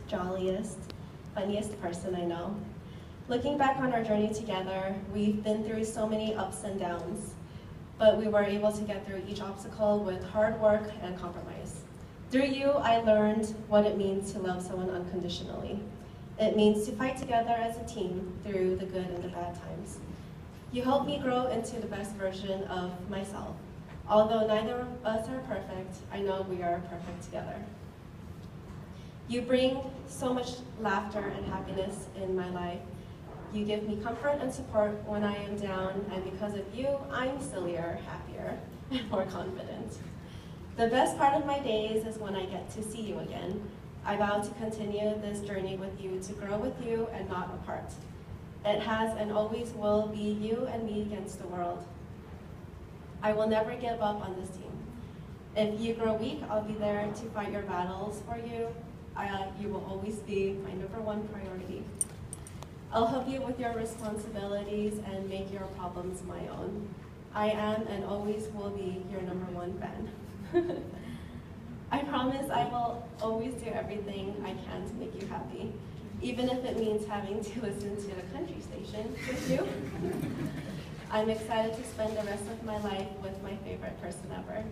jolliest, funniest person I know. Looking back on our journey together, we've been through so many ups and downs, but we were able to get through each obstacle with hard work and compromise. Through you, I learned what it means to love someone unconditionally. It means to fight together as a team through the good and the bad times. You helped me grow into the best version of myself. Although neither of us are perfect, I know we are perfect together. You bring so much laughter and happiness in my life. You give me comfort and support when I am down, and because of you, I'm sillier, happier, and more confident. The best part of my days is when I get to see you again. I vow to continue this journey with you, to grow with you and not apart. It has and always will be you and me against the world. I will never give up on this team. If you grow weak, I'll be there to fight your battles for you. You will always be my #1 priority. I'll help you with your responsibilities and make your problems my own. I am and always will be your #1 fan. I promise I will always do everything I can to make you happy, even if it means having to listen to the country station with you. I'm excited to spend the rest of my life with my favorite person ever.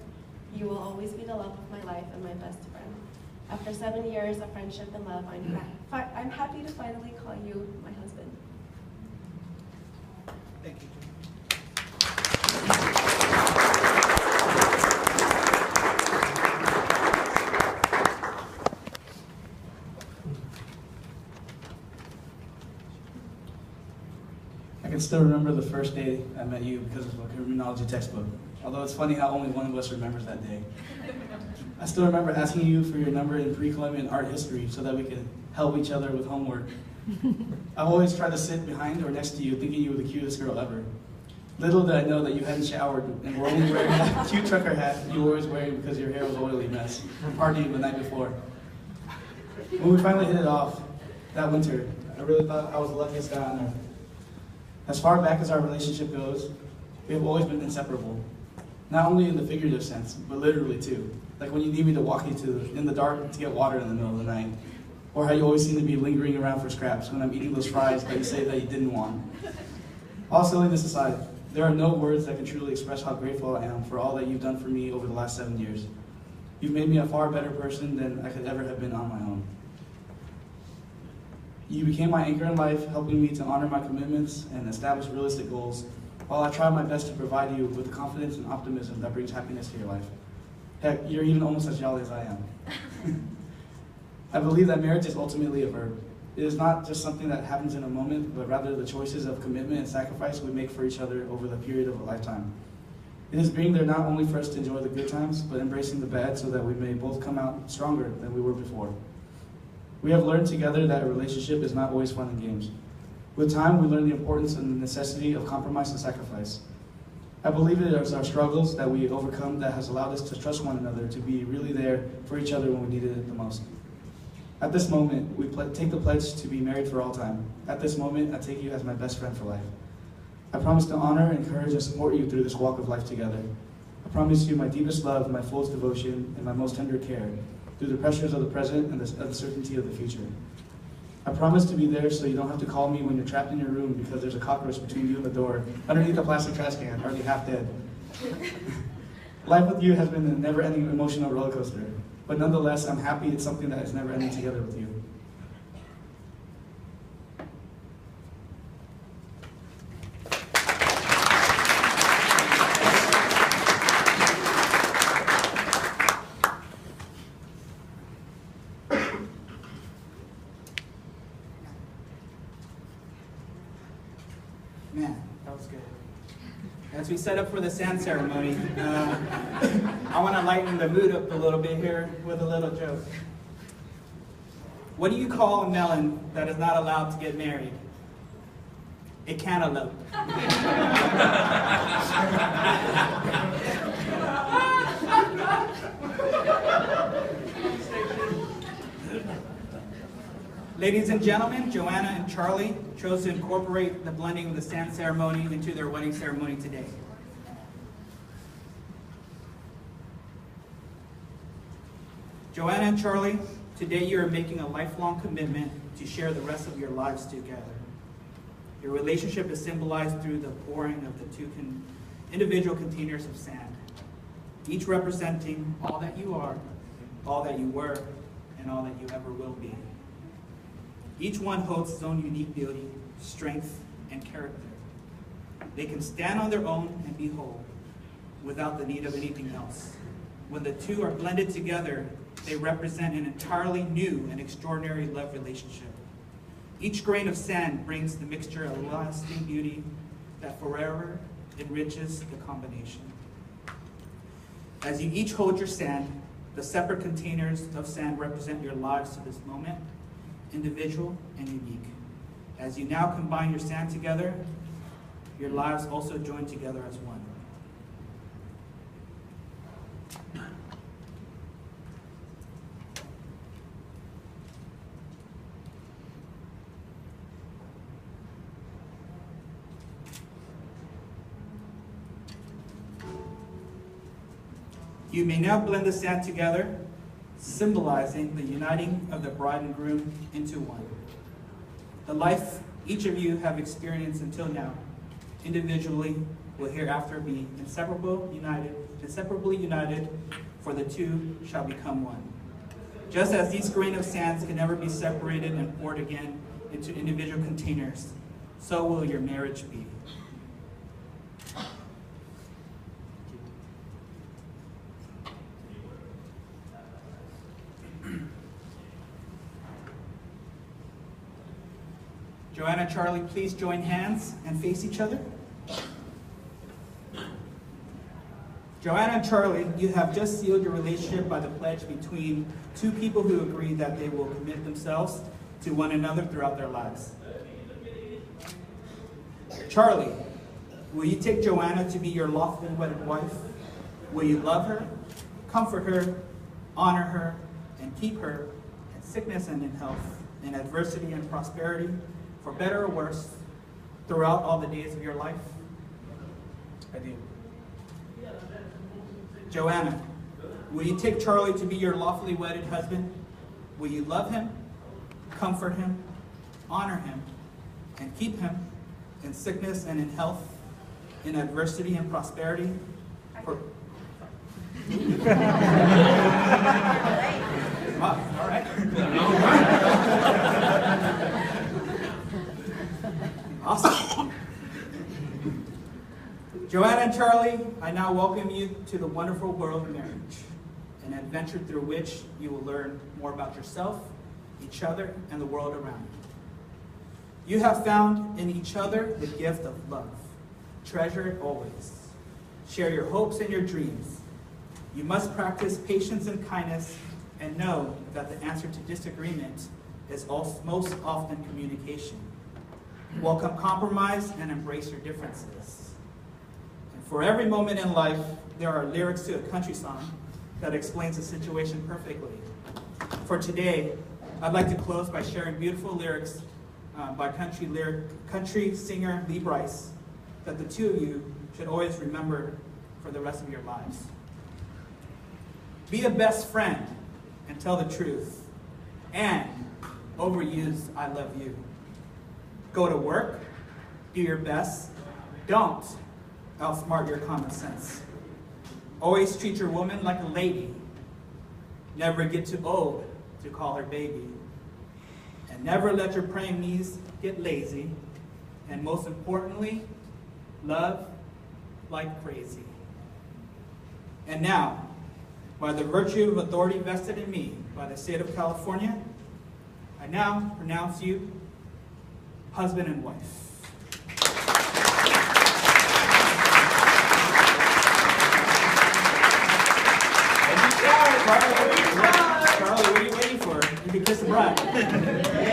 You will always be the love of my life and my best friend. After 7 years of friendship and love, I'm happy to finally call you my husband. Thank you. I can still remember the first day I met you because of a criminology textbook. Although it's funny how only one of us remembers that day. I still remember asking you for your number in pre-Columbian art history so that we could help each other with homework. I've always tried to sit behind or next to you thinking you were the cutest girl ever. Little did I know that you hadn't showered and were only wearing that cute trucker hat you were always wearing because your hair was an oily mess from partying the night before. When we finally hit it off that winter, I really thought I was the luckiest guy on earth. As far back as our relationship goes, we have always been inseparable. Not only in the figurative sense, but literally too. Like when you need me to walk you in the dark to get water in the middle of the night. Or how you always seem to be lingering around for scraps when I'm eating those fries that you say that you didn't want. All silliness aside, there are no words that can truly express how grateful I am for all that you've done for me over the last 7 years. You've made me a far better person than I could ever have been on my own. You became my anchor in life, helping me to honor my commitments and establish realistic goals, while I try my best to provide you with the confidence and optimism that brings happiness to your life. Heck, you're even almost as jolly as I am. I believe that marriage is ultimately a verb. It is not just something that happens in a moment, but rather the choices of commitment and sacrifice we make for each other over the period of a lifetime. It is being there not only for us to enjoy the good times, but embracing the bad so that we may both come out stronger than we were before. We have learned together that a relationship is not always fun and games. With time, we learn the importance and the necessity of compromise and sacrifice. I believe it is our struggles that we overcome that has allowed us to trust one another, to be really there for each other when we needed it the most. At this moment, we take the pledge to be married for all time. At this moment, I take you as my best friend for life. I promise to honor, encourage, and support you through this walk of life together. I promise you my deepest love, my fullest devotion, and my most tender care, through the pressures of the present and the uncertainty of the future. I promise to be there so you don't have to call me when you're trapped in your room because there's a cockroach between you and the door, underneath a plastic trash can, already half dead. Life with you has been a never-ending emotional roller coaster, but nonetheless, I'm happy it's something that is never ending together with you. Man, that was good. As we set up for the sand ceremony, I want to lighten the mood up a little bit here with a little joke. What do you call a melon that is not allowed to get married? A cantaloupe. Ladies and gentlemen, Joanna and Charlie chose to incorporate the blending of the sand ceremony into their wedding ceremony today. Joanna and Charlie, Today you are making a lifelong commitment to share the rest of your lives together. Your relationship is symbolized through the pouring of the two individual containers of sand, each representing all that you are, all that you were, and all that you ever will be. Each one holds its own unique beauty, strength, and character. They can stand on their own and be whole, without the need of anything else. When the two are blended together, they represent an entirely new and extraordinary love relationship. Each grain of sand brings the mixture of lasting beauty that forever enriches the combination. As you each hold your sand, the separate containers of sand represent your lives to this moment, individual and unique. As you now combine your sand together, your lives also join together as one. You may now blend the sand together, symbolizing the uniting of the bride and groom into one. The life each of you have experienced until now, individually, will hereafter be inseparably united, for the two shall become one. Just as these grains of sand can never be separated and poured again into individual containers, so will your marriage be. Joanna and Charlie, please join hands and face each other. Joanna and Charlie, you have just sealed your relationship by the pledge between two people who agree that they will commit themselves to one another throughout their lives. Charlie, will you take Joanna to be your lawfully wedded wife? Will you love her, comfort her, honor her, and keep her in sickness and in health, in adversity and prosperity, for better or worse, throughout all the days of your life? I do. Joanna, will you take Charlie to be your lawfully wedded husband? Will you love him, comfort him, honor him, and keep him in sickness and in health, in adversity and prosperity? For... All right. Awesome. Joanna and Charlie, I now welcome you to the wonderful world of marriage, an adventure through which you will learn more about yourself, each other, and the world around you. You have found in each other the gift of love. Treasure it always. Share your hopes and your dreams. You must practice patience and kindness and know that the answer to disagreement is most often communication. Welcome compromise and embrace your differences. And for every moment in life, there are lyrics to a country song that explains the situation perfectly. For today, I'd like to close by sharing beautiful lyrics by country singer Lee Brice that the two of you should always remember for the rest of your lives. Be a best friend and tell the truth, and overuse I love you. Go to work, do your best, don't outsmart your common sense. Always treat your woman like a lady. Never get too old to call her baby. And never let your praying knees get lazy. And most importantly, love like crazy. And now, by the virtue of authority vested in me by the state of California, I now pronounce you husband and wife. Charlie, what are you waiting for? You can kiss the bride.